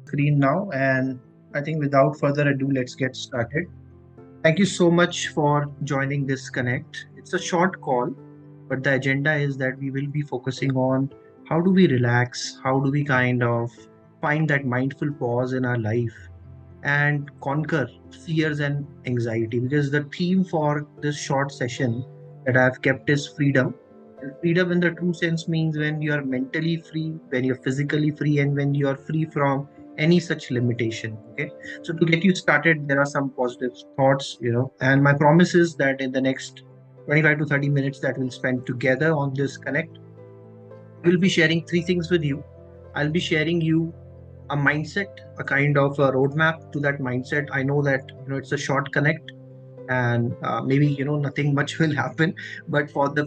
screen now, and I think without further ado, let's get started. Thank you so much for joining this connect. It's a short call, but the agenda is that we will be focusing on how do we relax, how do we kind of find that mindful pause in our life and conquer fears and anxiety. Because the theme for this short session that I've kept is freedom. And freedom in the true sense means when you are mentally free, when you're physically free, and when you are free from any such limitation. Okay. So to get you started, there are some positive thoughts, and my promise is that in the next 25 to 30 minutes that we'll spend together on this connect, we'll be sharing three things with you. I'll be sharing you a mindset, a kind of a roadmap to that mindset. I know that it's a short connect, and maybe nothing much will happen, but for the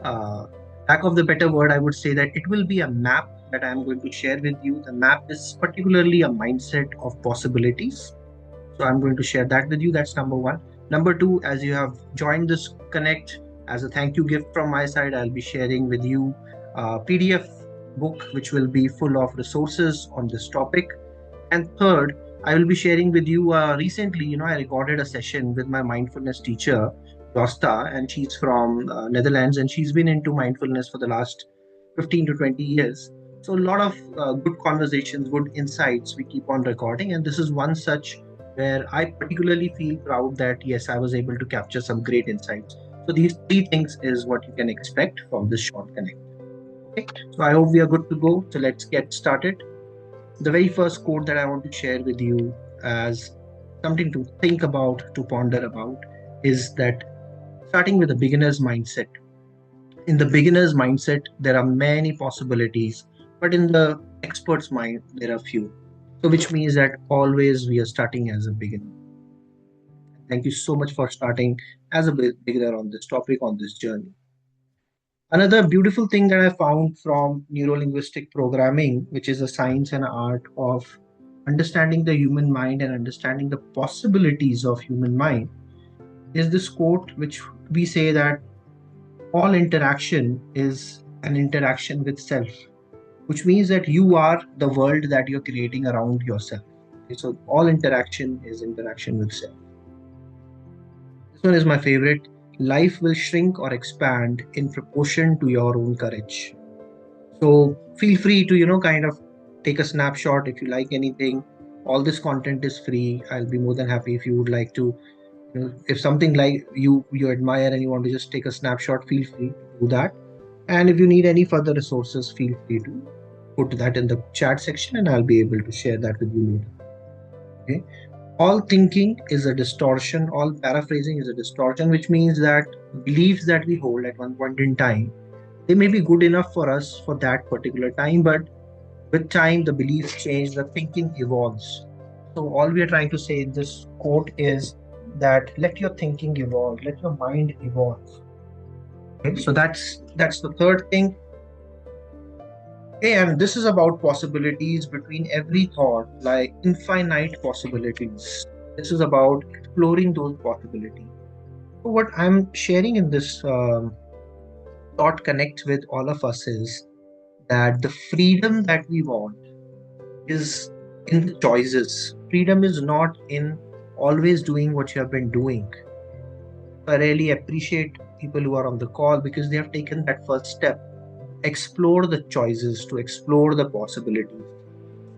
uh, lack of the better word, I would say that it will be a map that I'm going to share with you. The map is particularly a mindset of possibilities. So I'm going to share that with you. That's number one. Number two, as you have joined this connect, as a thank you gift from my side, I'll be sharing with you a PDF book which will be full of resources on this topic. And third, I will be sharing with you recently, I recorded a session with my mindfulness teacher, Dosta, and she's from Netherlands, and she's been into mindfulness for the last 15 to 20 years. So a lot of good conversations, good insights we keep on recording. And this is one such where I particularly feel proud that, yes, I was able to capture some great insights. So these three things is what you can expect from this short connect. Okay. So I hope we are good to go. So let's get started. The very first quote that I want to share with you as something to think about, to ponder about, is that starting with a beginner's mindset. In the beginner's mindset, there are many possibilities, but in the expert's mind, there are few. So, which means that always we are starting as a beginner. Thank you so much for starting as a beginner on this topic, on this journey. Another beautiful thing that I found from neuro-linguistic programming, which is a science and art of understanding the human mind and understanding the possibilities of human mind, is this quote which we say that all interaction is an interaction with self, which means that you are the world that you're creating around yourself. Okay, so all interaction is interaction with self. This one is my favorite. Life will shrink or expand in proportion to your own courage. So feel free to, kind of take a snapshot if you like anything. All this content is free. I'll be more than happy if you would like to, if something like you admire and you want to just take a snapshot, feel free to do that. And if you need any further resources, feel free to put that in the chat section and I'll be able to share that with you later. Okay. All thinking is a distortion, all paraphrasing is a distortion, which means that beliefs that we hold at one point in time, they may be good enough for us for that particular time, but with time, the beliefs change, the thinking evolves. So, all we are trying to say in this quote is that let your thinking evolve, let your mind evolve. Okay, so that's the third thing. Okay, and this is about possibilities between every thought, like infinite possibilities. This is about exploring those possibilities. So, what I'm sharing in this thought connect with all of us is that the freedom that we want is in the choices. Freedom is not in always doing what you have been doing. I really appreciate people who are on the call because they have taken that first step. Explore the choices, to explore the possibilities.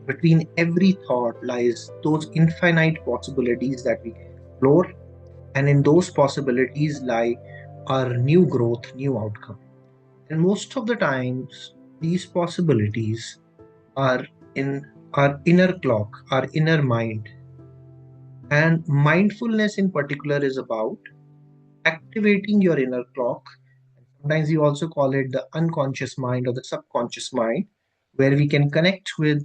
Between every thought lies those infinite possibilities that we can explore, and in those possibilities lie our new growth, new outcome. And most of the times, these possibilities are in our inner clock, our inner mind. And mindfulness in particular is about activating your inner clock. Sometimes you also call it the unconscious mind or the subconscious mind, where we can connect with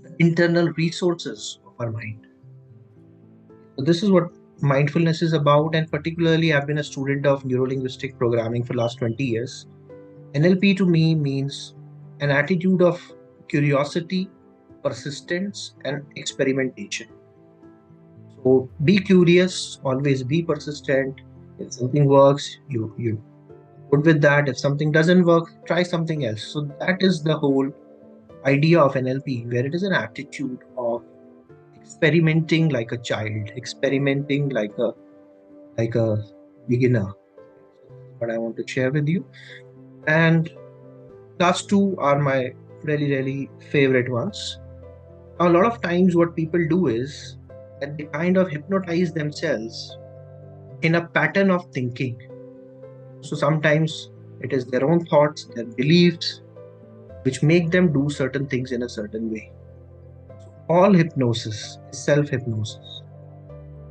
the internal resources of our mind. So this is what mindfulness is about, and particularly I've been a student of neuro-linguistic programming for the last 20 years. NLP to me means an attitude of curiosity, persistence, and experimentation. So be curious, always be persistent. If something works, you good with that. If something doesn't work, try something else. So that is the whole idea of NLP, where it is an attitude of experimenting like a child, experimenting like a beginner. What I want to share with you. And last two are my really favorite ones. A lot of times, what people do is that they kind of hypnotize themselves in a pattern of thinking. So sometimes it is their own thoughts, their beliefs, which make them do certain things in a certain way. All hypnosis is self hypnosis,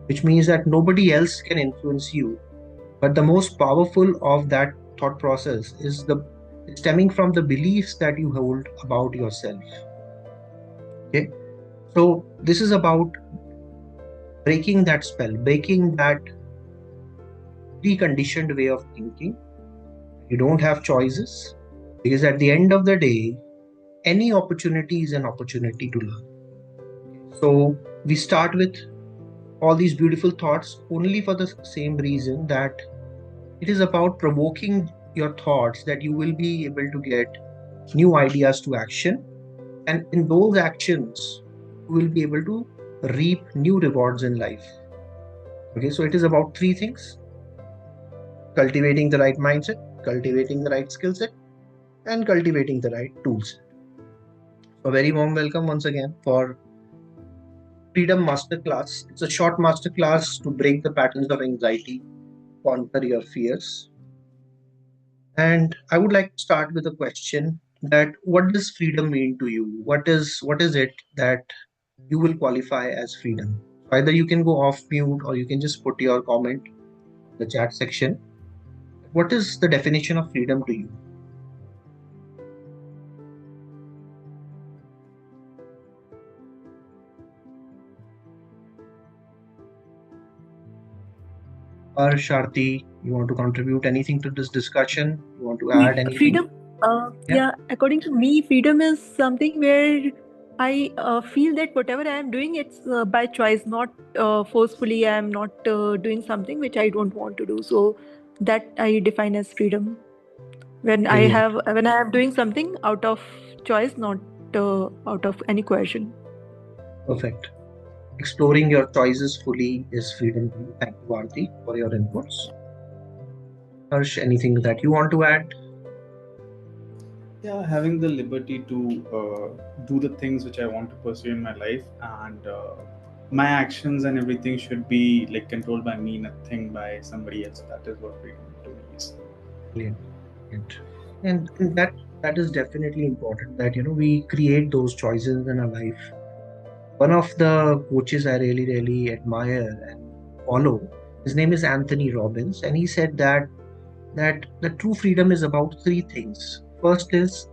which means that nobody else can influence you. But the most powerful of that thought process is the stemming from the beliefs that you hold about yourself. Okay. So this is about breaking that spell, breaking that preconditioned way of thinking. You don't have choices because at the end of the day, any opportunity is an opportunity to learn. So we start with all these beautiful thoughts only for the same reason that it is about provoking your thoughts that you will be able to get new ideas to action. And in those actions, you will be able to reap new rewards in life. Okay, so it is about three things: cultivating the right mindset, cultivating the right skill set, and cultivating the right tools. A very warm welcome once again for Freedom Masterclass. It's a short masterclass to break the patterns of anxiety, conquer your fears. And I would like to start with a question that what does freedom mean to you? What is it that you will qualify as freedom? Either you can go off mute or you can just put your comment in the chat section. What is the definition of freedom to you? Or Sharti, you want to contribute anything to this discussion? You want to add anything? Freedom, Yeah. yeah, according to me, freedom is something where I feel that whatever I am doing, it's by choice, not forcefully. I am not doing something which I don't want to do. So that I define as freedom. Brilliant. When I am doing something out of choice, not out of any coercion. Perfect. Exploring your choices fully is freedom to you. Thank you, Aarti, for your inputs. Harsh, anything that you want to add? Yeah, having the liberty to do the things which I want to pursue in my life, and my actions and everything should be like controlled by me, nothing by somebody else. That is what freedom to me is. Brilliant. Brilliant. And that is definitely important that we create those choices in our life. One of the coaches I really admire and follow, his name is Anthony Robbins, and he said that the true freedom is about three things. First is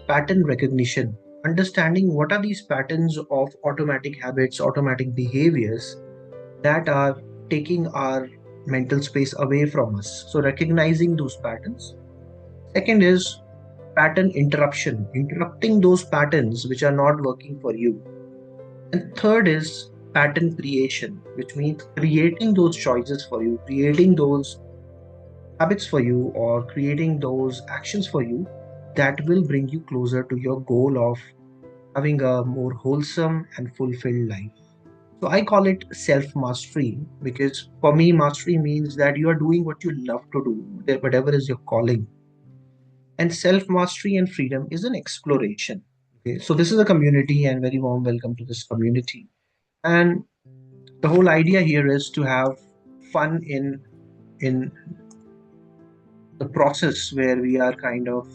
pattern recognition, understanding what are these patterns of automatic habits, automatic behaviors that are taking our mental space away from us. So recognizing those patterns. Second is pattern interruption, interrupting those patterns which are not working for you. And third is pattern creation, which means creating those choices for you, creating those habits for you, or creating those actions for you that will bring you closer to your goal of having a more wholesome and fulfilled life. So I call it self mastery because for me, mastery means that you are doing what you love to do, whatever is your calling. And self mastery and freedom is an exploration. Okay, so this is a community, and very warm welcome to this community. And the whole idea here is to have fun in the process where we are kind of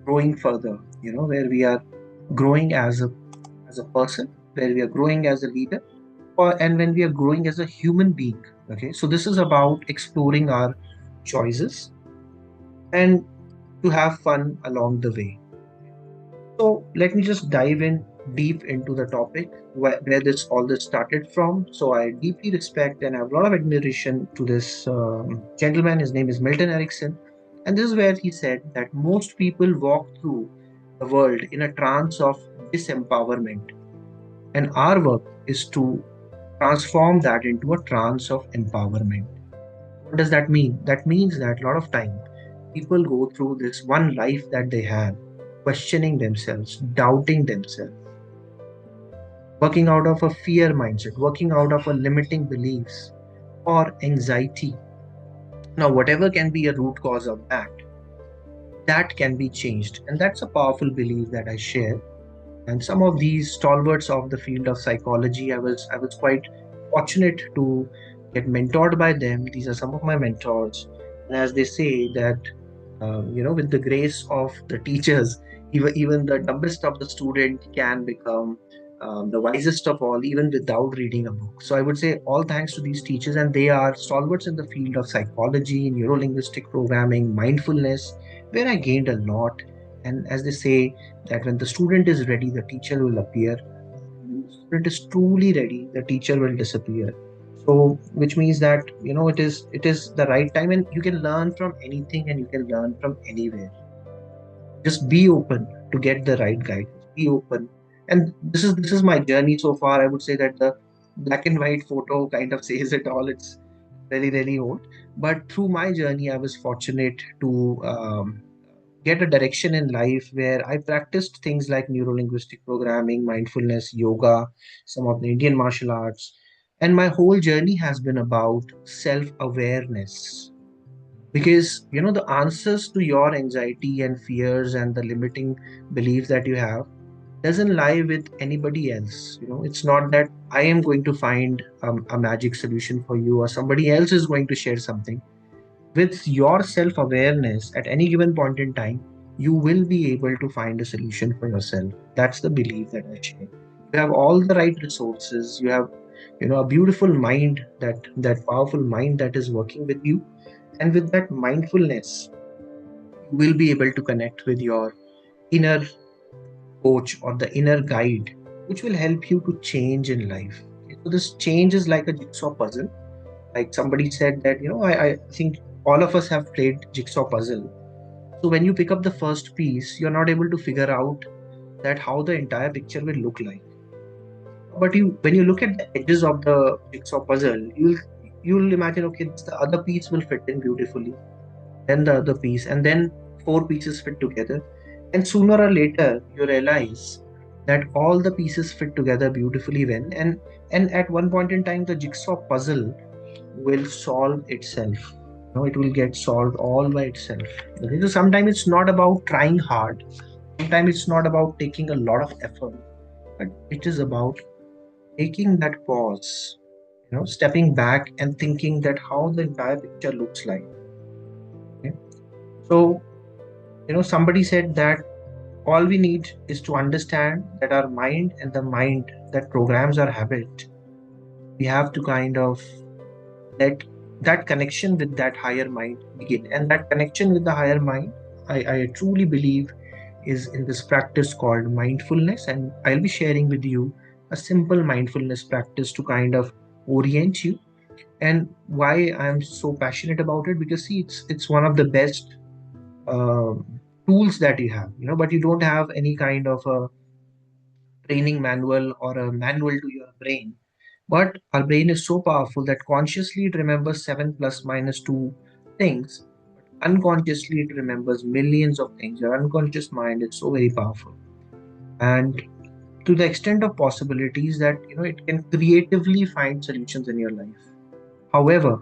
growing further. Where we are growing as a person, where we are growing as a leader, and when we are growing as a human being. Okay, so this is about exploring our choices and to have fun along the way. So let me just dive in deep into the topic where this all this started from. So I deeply respect and have a lot of admiration to this gentleman. His name is Milton Erickson, and this is where he said that most people walk through the world in a trance of disempowerment, and our work is to transform that into a trance of empowerment. What does that mean? That means that a lot of time people go through this one life that they have, questioning themselves, doubting themselves, working out of a fear mindset, working out of a limiting beliefs or anxiety. Now, whatever can be a root cause of that, that can be changed. And that's a powerful belief that I share. And some of these stalwarts of the field of psychology, I was quite fortunate to get mentored by them. These are some of my mentors. And as they say that, with the grace of the teachers, even the dumbest of the student can become the wisest of all, even without reading a book. So I would say all thanks to these teachers, and they are stalwarts in the field of psychology, neuro-linguistic programming, mindfulness, where I gained a lot. And as they say, that when the student is ready, the teacher will appear. When the student is truly ready, the teacher will disappear. So, which means that it is the right time, and you can learn from anything, and you can learn from anywhere. Just be open to get the right guidance. Be open, and this is my journey so far. I would say that the black and white photo kind of says it all. It's really really old, but through my journey, I was fortunate to get a direction in life where I practiced things like neuro-linguistic programming, mindfulness, yoga, some of the Indian martial arts. And my whole journey has been about self-awareness. Because, the answers to your anxiety and fears and the limiting beliefs that you have doesn't lie with anybody else. It's not that I am going to find a magic solution for you or somebody else is going to share something. With your self awareness at any given point in time, you will be able to find a solution for yourself. That's the belief that I share. You have all the right resources. You have, a beautiful mind, that powerful mind that is working with you. And with that mindfulness, you will be able to connect with your inner coach or the inner guide, which will help you to change in life. So this change is like a jigsaw puzzle. Like somebody said that, I think all of us have played jigsaw puzzle. So when you pick up the first piece, you're not able to figure out that how the entire picture will look like. But when you look at the edges of the jigsaw puzzle, you'll imagine, okay, the other piece will fit in beautifully, then the other piece, and then four pieces fit together. And sooner or later, you realize that all the pieces fit together beautifully when and at one point in time the jigsaw puzzle will solve itself. It will get solved all by itself. Okay? So sometimes it's not about trying hard. Sometimes it's not about taking a lot of effort, but it is about taking that pause, stepping back and thinking that how the entire picture looks like. Okay? So, somebody said that all we need is to understand that our mind and the mind that programs our habit, we have to kind of let that connection with that higher mind begin. And that connection with the higher mind, I truly believe, is in this practice called mindfulness. And I'll be sharing with you a simple mindfulness practice to kind of orient you. And why I'm so passionate about it, because see, it's one of the best uh, tools that you have, but you don't have any kind of a training manual or a manual to your brain. But our brain is so powerful that consciously it remembers 7 plus minus 2 things. Unconsciously it remembers millions of things. Your unconscious mind is so very powerful. And to the extent of possibilities that it can creatively find solutions in your life. However,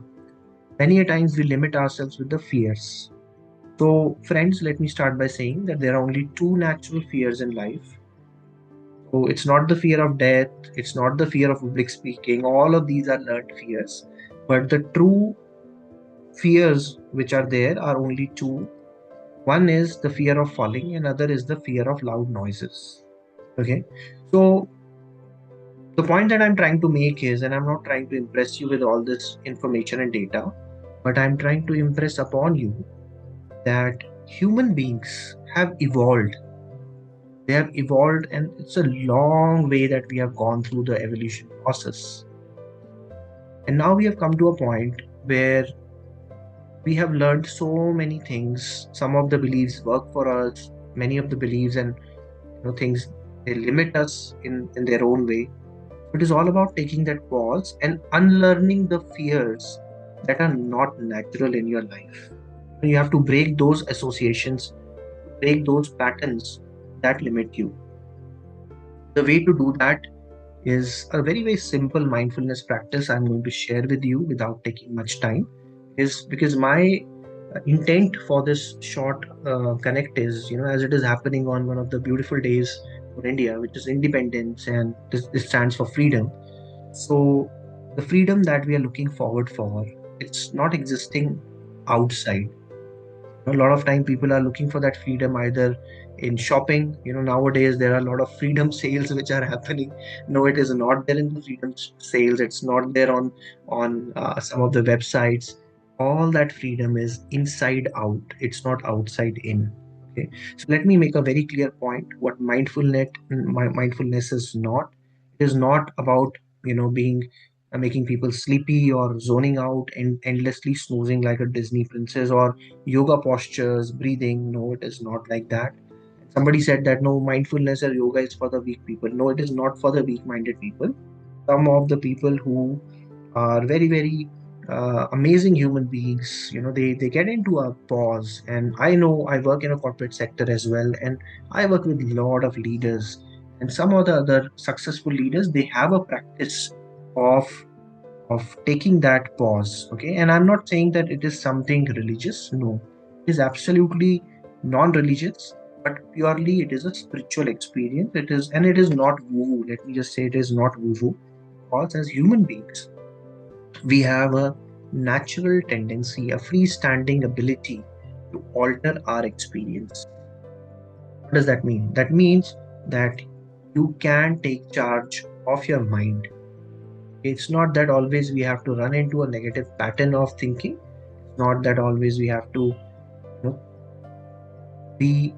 many a times we limit ourselves with the fears. So, friends, let me start by saying that there are only two natural fears in life. So it's not the fear of death, it's not the fear of public speaking. All of these are learned fears. But the true fears which are there are only two. One is the fear of falling, and other is the fear of loud noises. Okay. So the point that I'm trying to make is, and I'm not trying to impress you with all this information and data, but I'm trying to impress upon you that human beings have evolved. They have evolved, and it's a long way that we have gone through the evolution process. And now we have come to a point where we have learned so many things. Some of the beliefs work for us, many of the beliefs and things, they limit us in their own way. It is all about taking that pause and unlearning the fears that are not natural in your life. You have to break those associations, break those patterns that limit you. The way to do that is a very, very simple mindfulness practice I'm going to share with you without taking much time. Is because my intent for this short connect is, as it is happening on one of the beautiful days for India, which is independence, and this stands for freedom. So, the freedom that we are looking forward for, it's not existing outside. A lot of time people are looking for that freedom either in shopping. Nowadays there are a lot of freedom sales which are happening. No, it is not there in the freedom sales. It's not there on some of the websites. All that freedom is inside out. It's not outside in. Okay, so let me make a very clear point. What mindfulness is not. It is not about being making people sleepy or zoning out and endlessly snoozing like a Disney princess, or yoga postures, breathing. No, it is not like that. Somebody said that no, mindfulness or yoga is for the weak people. No, it is not for the weak minded people. Some of the people who are very, very amazing human beings, they get into a pause. And I know I work in a corporate sector as well, and I work with a lot of leaders. And some of the other successful leaders, they have a practice of taking that pause. Okay, and I'm not saying that it is something religious. No, it is absolutely non-religious, but purely it is a spiritual experience. It is not woo. Let me just say it is not woo, because as human beings we have a natural tendency, a freestanding ability to alter our experience. What does that mean? That means that you can take charge of your mind. It's not that always we have to run into a negative pattern of thinking. It's not that always we have to know, be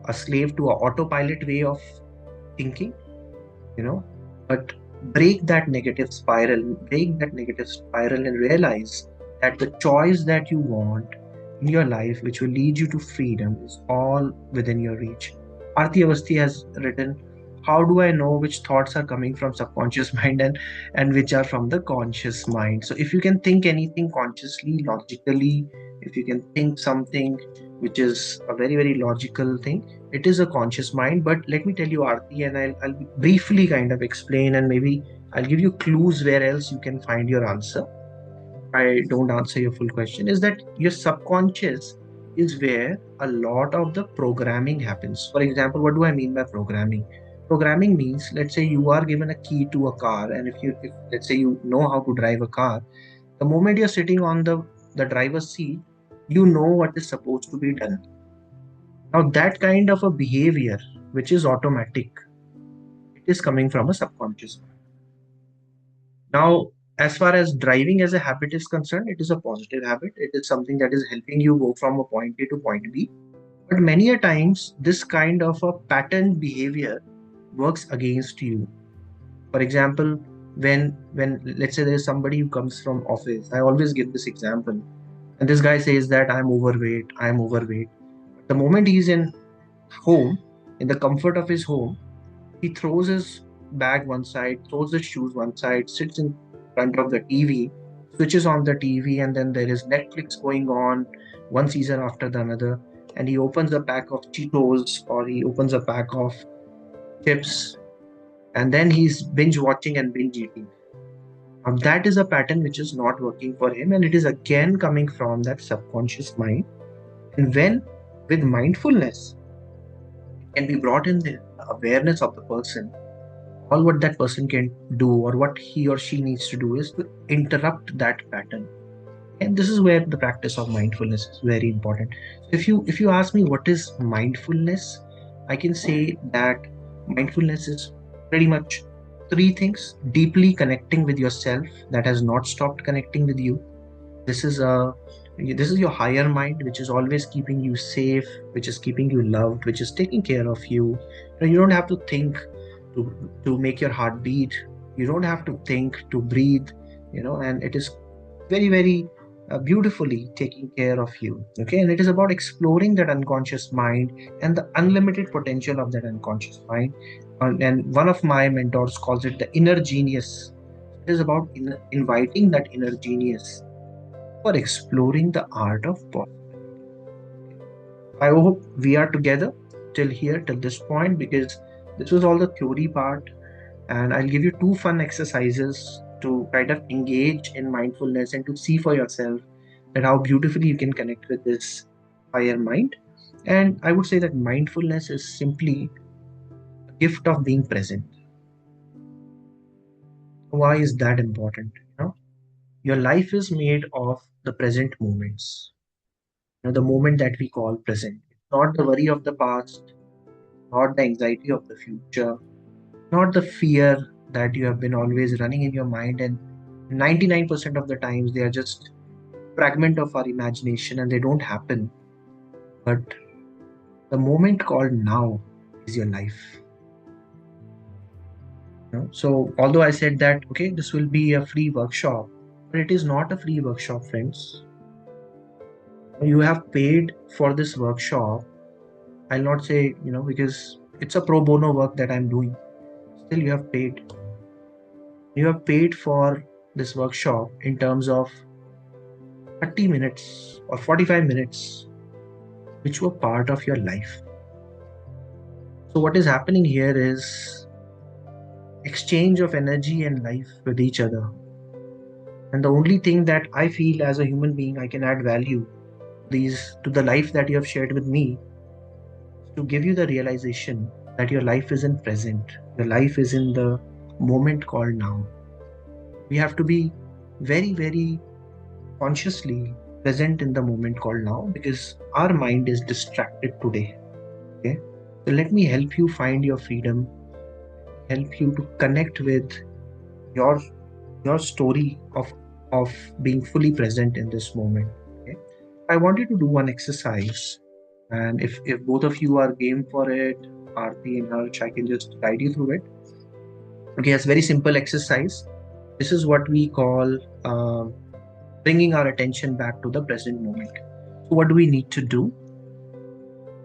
a slave to a autopilot way of thinking, you know, but break that negative spiral and realize that the choice that you want in your life, which will lead you to freedom, is all within your reach. Arti Avasthi has written, how do I know which thoughts are coming from subconscious mind and which are from the conscious mind? So if you can think anything consciously, logically, if you can think something which is a very, very logical thing, it is a conscious mind. But let me tell you, Arti, and I'll briefly kind of explain, and maybe I'll give you clues where else you can find your answer. I don't answer your full question, is that your subconscious is where a lot of the programming happens. For example, what do I mean by programming? Programming means, let's say you are given a key to a car, and if let's say you know how to drive a car, the moment you're sitting on the driver's seat, you know what is supposed to be done. Now that kind of a behavior, which is automatic, it is coming from a subconscious mind. Now, as far as driving as a habit is concerned, it is a positive habit. It is something that is helping you go from a point A to point B. But many a times, this kind of a pattern behavior works against you. For example, when let's say there is somebody who comes from office, I always give this example, and this guy says that I'm overweight, I'm overweight. The moment he's in home, in the comfort of his home, he throws his bag one side, throws his shoes one side, sits in front of the TV, switches on the TV, and then there is Netflix going on, one season after the another. And he opens a pack of Cheetos, or he opens a pack of chips, and then he's binge watching and binge eating. Now, that is a pattern which is not working for him, and it is again coming from that subconscious mind. And when with mindfulness, it can be brought in the awareness of the person. All what that person can do, or what he or she needs to do, is to interrupt that pattern. And this is where the practice of mindfulness is very important. So if you ask me what is mindfulness, I can say that mindfulness is pretty much three things: deeply connecting with yourself that has not stopped connecting with you. This is a this is your higher mind, which is always keeping you safe, which is keeping you loved, which is taking care of you. You don't have to think to make your heart beat. You don't have to think to breathe. And it is very, very beautifully taking care of you. Okay, and it is about exploring that unconscious mind and the unlimited potential of that unconscious mind. And one of my mentors calls it the inner genius. It is about inviting that inner genius for exploring the art of possibility. I hope we are together. till here, till this point, because this was all the theory part. And I'll give you two fun exercises to kind of engage in mindfulness and to see for yourself that how beautifully you can connect with this higher mind. And I would say that mindfulness is simply a gift of being present. Why is that important? Your life is made of the present moments. The moment that we call present. It's not the worry of the past, not the anxiety of the future, not the fear that you have been always running in your mind. And 99% of the times they are just fragment of our imagination and they don't happen. But the moment called now is your life. So although I said that, okay, this will be a free workshop, but it is not a free workshop, friends. You have paid for this workshop. I'll not say, because it's a pro bono work that I'm doing. Still, you have paid. You have paid for this workshop in terms of 30 minutes or 45 minutes, which were part of your life. So, what is happening here is exchange of energy and life with each other. And the only thing that I feel as a human being I can add value to the life that you have shared with me is to give you the realization that your life isn't present. Your life is in the moment called now. We have to be very, very consciously present in the moment called now because our mind is distracted today. Okay. So let me help you find your freedom, help you to connect with your your story of being fully present in this moment. Okay. I want you to do one exercise. And if both of you are game for it, Aarti and Harsh, I can just guide you through it. Okay, it's very simple exercise. This is what we call bringing our attention back to the present moment. So, what do we need to do?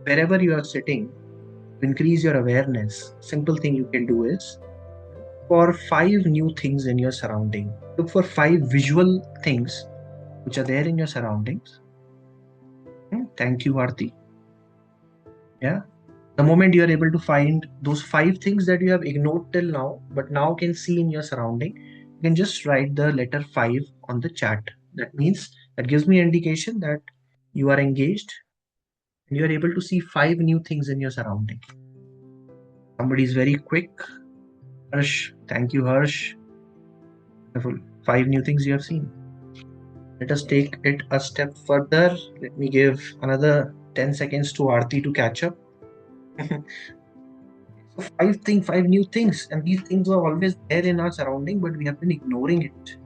Wherever you are sitting, to increase your awareness, simple thing you can do is for 5 new things in your surrounding. Look for 5 visual things which are there in your surroundings. Thank you, Aarti. Yeah. The moment you are able to find those 5 things that you have ignored till now, but now can see in your surrounding, you can just write the letter 5 on the chat. That means that gives me indication that you are engaged and you are able to see 5 new things in your surrounding. Somebody is very quick. Harsh, thank you, Harsh. Wonderful. 5 new things you have seen. Let us take it a step further. Let me give another 10 seconds to Aarti to catch up. So 5 new things, and these things are always there in our surrounding, but we have been ignoring it.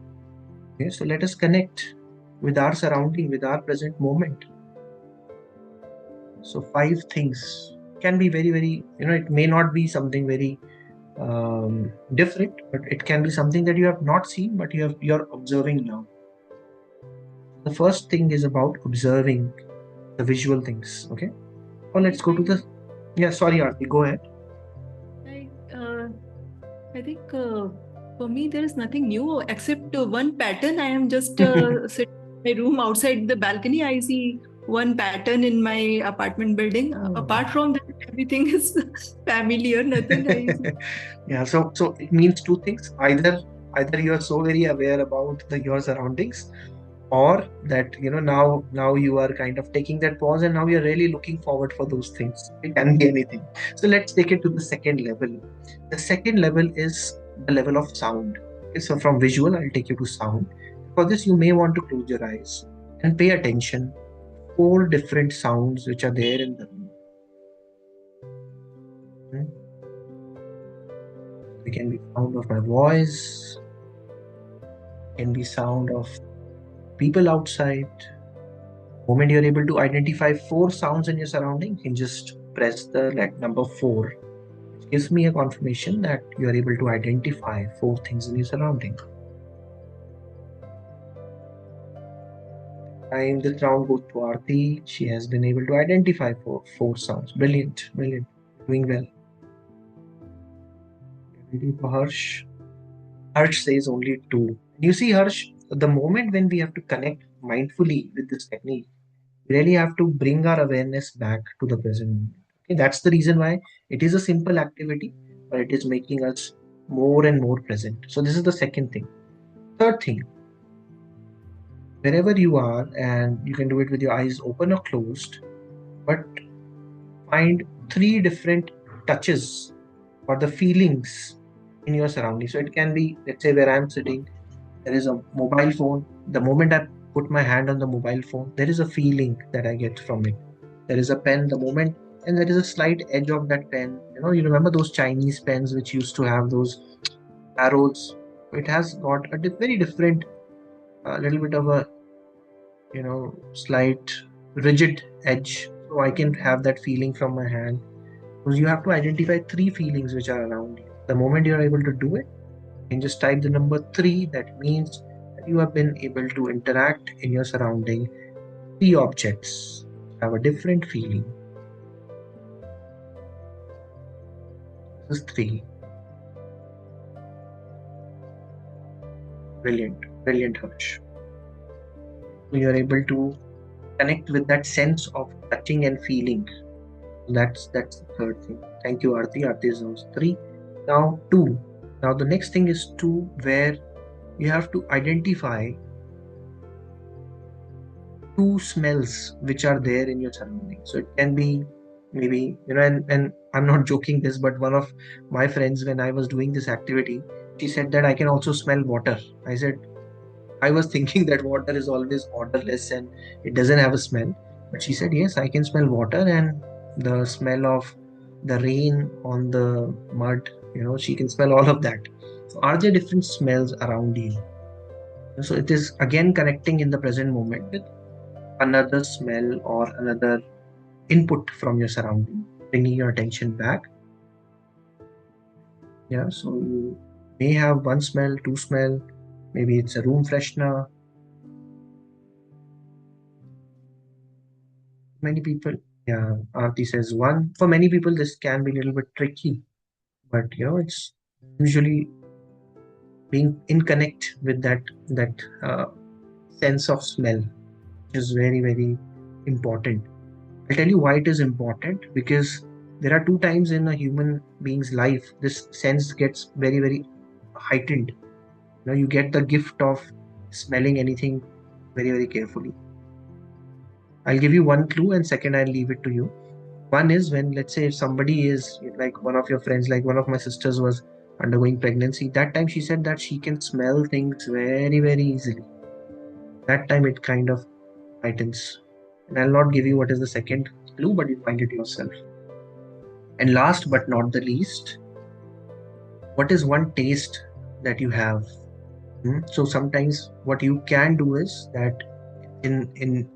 Okay, so let us connect with our surrounding, with our present moment. So 5 things can be very, very, it may not be something very different, but it can be something that you have not seen, but you're observing now. The first thing is about observing the visual things. Okay. Now let's go to the. Yeah, sorry, Aarti, go ahead. I think for me there is nothing new except one pattern. I am just sitting in my room outside the balcony. I see one pattern in my apartment building. Apart from that, everything is familiar. Nothing I see. Yeah, so it means two things. Either you are so very aware about your surroundings, or that now you are kind of taking that pause and now you're really looking forward for those things. It can be anything. So let's take it to the second level. The second level is the level of sound. Okay, so from visual I'll take you to sound. For this you may want to close your eyes and pay attention. 4 different sounds which are there in the room. It can be sound of my voice, it can be sound of people outside. The moment you're able to identify 4 sounds in your surrounding, you can just press the number 4, which gives me a confirmation that you are able to identify 4 things in your surrounding. And this round goes to Aarti. She has been able to identify 4 sounds. Brilliant, brilliant. Doing well. Waiting for Harsh. Harsh says only 2. You see, Harsh, the moment when we have to connect mindfully with this technique, we really have to bring our awareness back to the present moment. Okay, that's the reason why it is a simple activity, but it is making us more and more present. So this is the second thing. Third thing, wherever you are, and you can do it with your eyes open or closed, but find three different touches or the feelings in your surroundings. So it can be, let's say, where I'm sitting, there is a mobile phone. The moment I put my hand on the mobile phone, there is a feeling that I get from it. There is a pen, the moment, and there is a slight edge of that pen. You remember those Chinese pens which used to have those arrows? It has got a very different, little bit of a, slight rigid edge. So I can have that feeling from my hand. Because you have to identify three feelings which are around you. The moment you are able to do it, and just type the number 3. That means that you have been able to interact in your surrounding. 3 objects have a different feeling. This is 3. Brilliant, brilliant, Harsh. So you are able to connect with that sense of touching and feeling. That's the third thing. Thank you, Aarti. Aarti is those 3. Now 2. Now the next thing is 2, where you have to identify 2 smells which are there in your surroundings. So it can be maybe, and I'm not joking this, but one of my friends, when I was doing this activity, she said that I can also smell water. I said, I was thinking that water is always odorless and it doesn't have a smell. But she said, yes, I can smell water and the smell of the rain on the mud, she can smell all of that. So are there different smells around you? So it is again connecting in the present moment with another smell or another input from your surrounding, bringing your attention back. Yeah, so you may have one smell, 2 smell, maybe it's a room freshener. Many people, yeah, Aarti says 1. For many people, this can be a little bit tricky, but it's usually being in connect with that sense of smell, which is very, very important. I'll tell you why it is important, because there are 2 times in a human being's life this sense gets very, very heightened. You get the gift of smelling anything very, very carefully. I'll give you one clue, and second I'll leave it to you. One is when, let's say, if somebody is like one of your friends, like one of my sisters was undergoing pregnancy. That time she said that she can smell things very, very easily. That time it kind of heightens. And I'll not give you what is the second clue, but you find it yourself. And last but not the least, what is one taste that you have? So sometimes what you can do is that in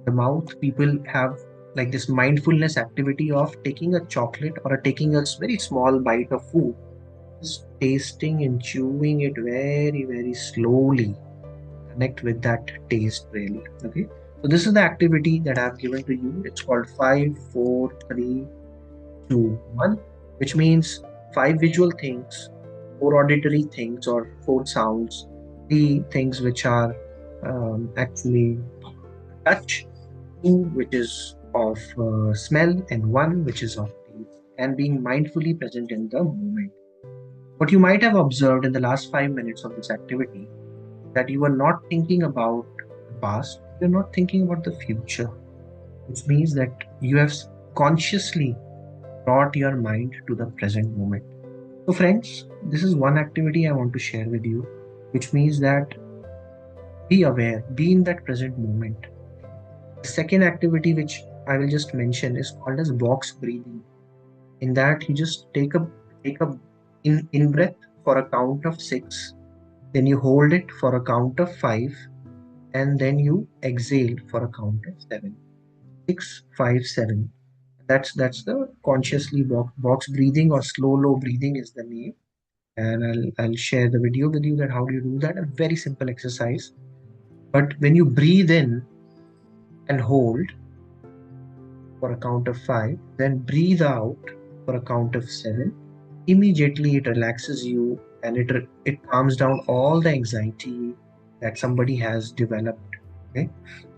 the mouth, people have like this mindfulness activity of taking a chocolate or taking a very small bite of food, just tasting and chewing it very, very slowly. Connect with that taste really. Okay. So this is the activity that I've given to you. It's called 5, 4, 3, 2, 1, which means 5 visual things, 4 auditory things or 4 sounds, 3 things which are actually touch, 2 which is of smell, and 1 which is of taste, and being mindfully present in the moment. What you might have observed in the last 5 minutes of this activity, that you are not thinking about the past, you're not thinking about the future, which means that you have consciously brought your mind to the present moment. So friends, this is one activity I want to share with you, which means that be aware, be in that present moment. The second activity which I will just mention is called as box breathing. In that you just take a in breath for a count of 6, then you hold it for a count of 5, and then you exhale for a count of 7. 6, 5, 7. That's the consciously box breathing, or slow low breathing is the name. And I'll share the video with you that how do you do that. A very simple exercise. But when you breathe in and hold for a count of 5, then breathe out for a count of 7. Immediately it relaxes you, and it calms down all the anxiety that somebody has developed. Okay.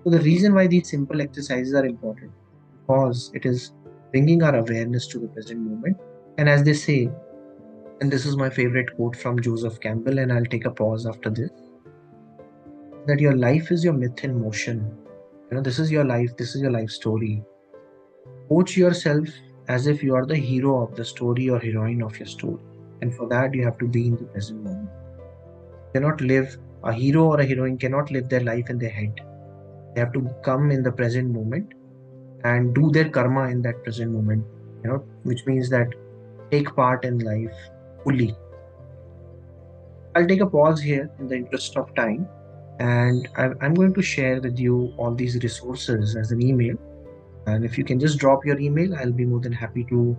So the reason why these simple exercises are important, because it is bringing our awareness to the present moment. And as they say, and this is my favorite quote from Joseph Campbell, and I'll take a pause after this, that your life is your myth in motion. This is your life, this is your life story. Coach yourself as if you are the hero of the story or heroine of your story. And for that, you have to be in the present moment. Cannot live, a hero or a heroine cannot live their life in their head. They have to come in the present moment and do their karma in that present moment, which means that take part in life fully. I'll take a pause here in the interest of time, and I'm going to share with you all these resources as an email. And if you can just drop your email, I'll be more than happy to,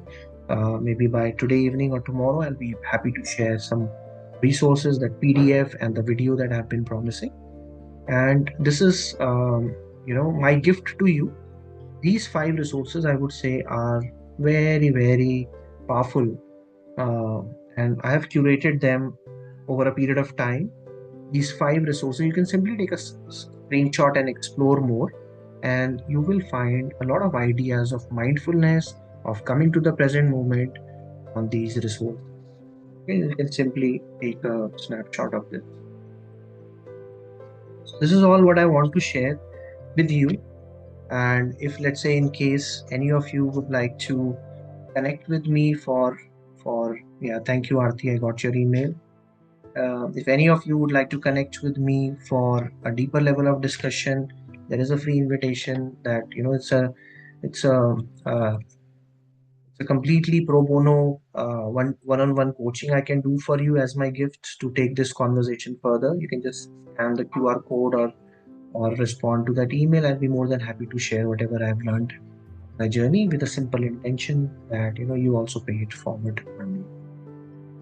maybe by today evening or tomorrow, I'll be happy to share some resources, that PDF and the video that I've been promising. And this is, my gift to you. These 5 resources, I would say, are very, very powerful. And I have curated them over a period of time. These 5 resources, you can simply take a screenshot and explore more. And you will find a lot of ideas of mindfulness, of coming to the present moment on these resources. Okay, you can simply take a snapshot of this. So this is all what I want to share with you. And if, let's say, in case any of you would like to connect with me for yeah, thank you, Aarti, I got your email. If any of you would like to connect with me for a deeper level of discussion, there is a free invitation that, it's a completely pro bono one-on-one coaching I can do for you as my gift to take this conversation further. You can just scan the QR code or respond to that email. I'll be more than happy to share whatever I've learned my journey, with a simple intention that you also pay it forward for me.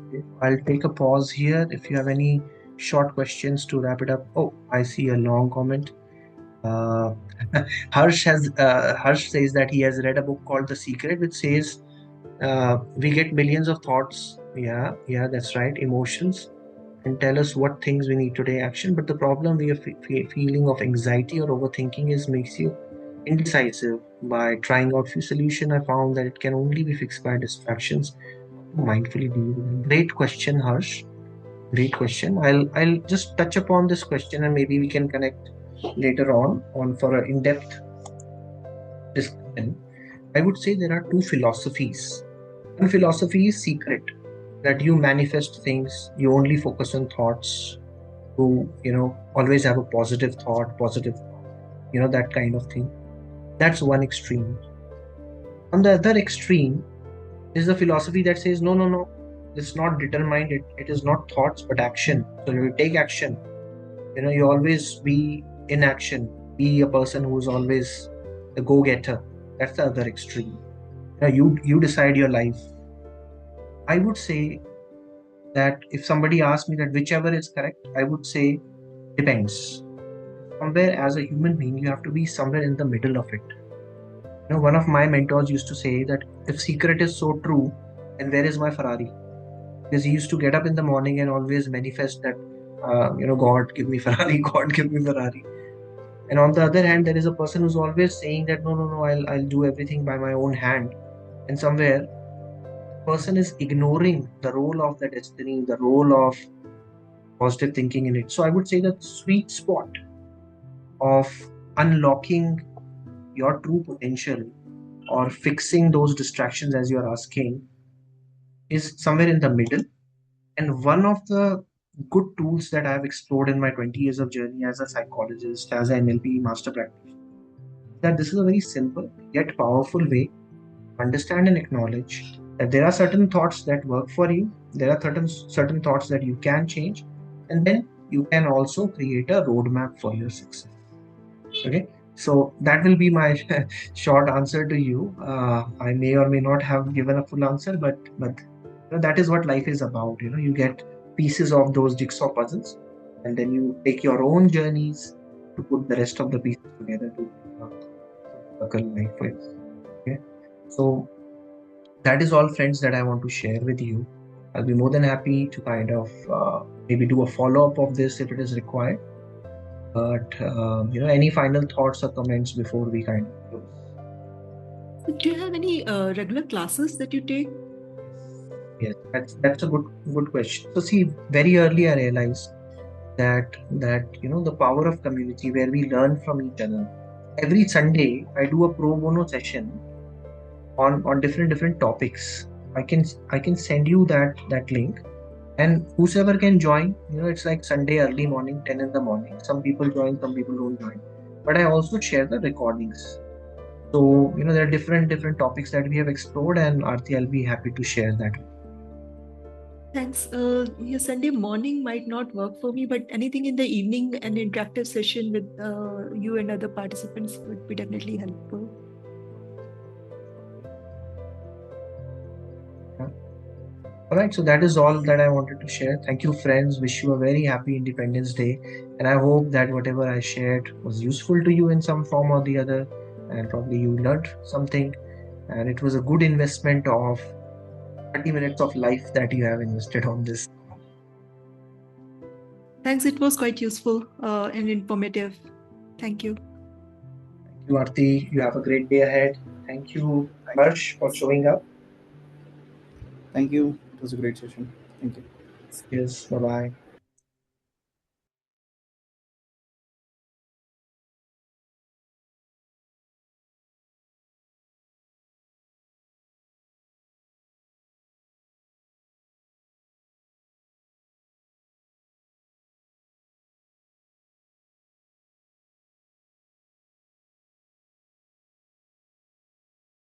Okay. I'll take a pause here. If you have any short questions to wrap it up. Oh, I see a long comment. Harsh says that he has read a book called The Secret, which says we get millions of thoughts. Yeah, that's right. Emotions, and tell us what things we need to take action. But the problem, we are feeling of anxiety or overthinking makes you indecisive. By trying out few solutions, I found that it can only be fixed by distractions. Mindfully deal with them. Great question, Harsh. Great question. I'll just touch upon this question, and maybe we can connect later on for an in-depth discussion. I would say there are 2 philosophies. One philosophy is secret, that you manifest things, you only focus on thoughts, you always have a positive thought, that kind of thing. That's one extreme. On the other extreme is the philosophy that says, no, it's not determined, it is not thoughts but action. So you take action. You always be in action, be a person who's always the go-getter. That's the other extreme. You decide your life. I would say that if somebody asks me that whichever is correct, I would say depends. Somewhere, as a human being, you have to be somewhere in the middle of it. One of my mentors used to say that if secret is so true, then where is my Ferrari? Because he used to get up in the morning and always manifest that, God give me Ferrari, God give me Ferrari. And on the other hand, there is a person who's always saying that no, I'll do everything by my own hand. And somewhere, the person is ignoring the role of the destiny, the role of positive thinking in it. So I would say that sweet spot of unlocking your true potential or fixing those distractions, as you're asking, is somewhere in the middle. And one of the good tools that I've explored in my 20 years of journey as a psychologist, as an NLP master practitioner, that this is a very simple yet powerful way to understand and acknowledge that there are certain thoughts that work for you, there are certain thoughts that you can change, and then you can also create a roadmap for your success. Okay, so that will be my short answer to you. I may or may not have given a full answer, but that is what life is about. You get pieces of those jigsaw puzzles, and then you take your own journeys to put the rest of the pieces together to circle life with. Okay, so that is all, friends, that I want to share with you. I'll be more than happy to kind of maybe do a follow-up of this if it is required. But any final thoughts or comments before we kind of close? Do you have any regular classes that you take? Yes, that's a good question. So see, very early I realized that the power of community where we learn from each other. Every Sunday I do a pro bono session on different topics. I can send you that link, and whosoever can join. It's like Sunday early morning, 10 in the morning. Some people join, some people don't join, but I also share the recordings. So there are different topics that we have explored, and Arti, I'll be happy to share that. Thanks. Your Sunday morning might not work for me, but anything in the evening, an interactive session with you and other participants would be definitely helpful. Yeah. All right, so that is all that I wanted to share. Thank you, friends. Wish you a very happy Independence Day. And I hope that whatever I shared was useful to you in some form or the other. And probably you learned something. And it was a good investment of 30 minutes of life that you have invested on this. Thanks. It was quite useful and informative. Thank you. Thank you, Arti. You have a great day ahead. Thank you, Harsh, for showing up. Thank you. It was a great session. Thank you. Yes, bye bye.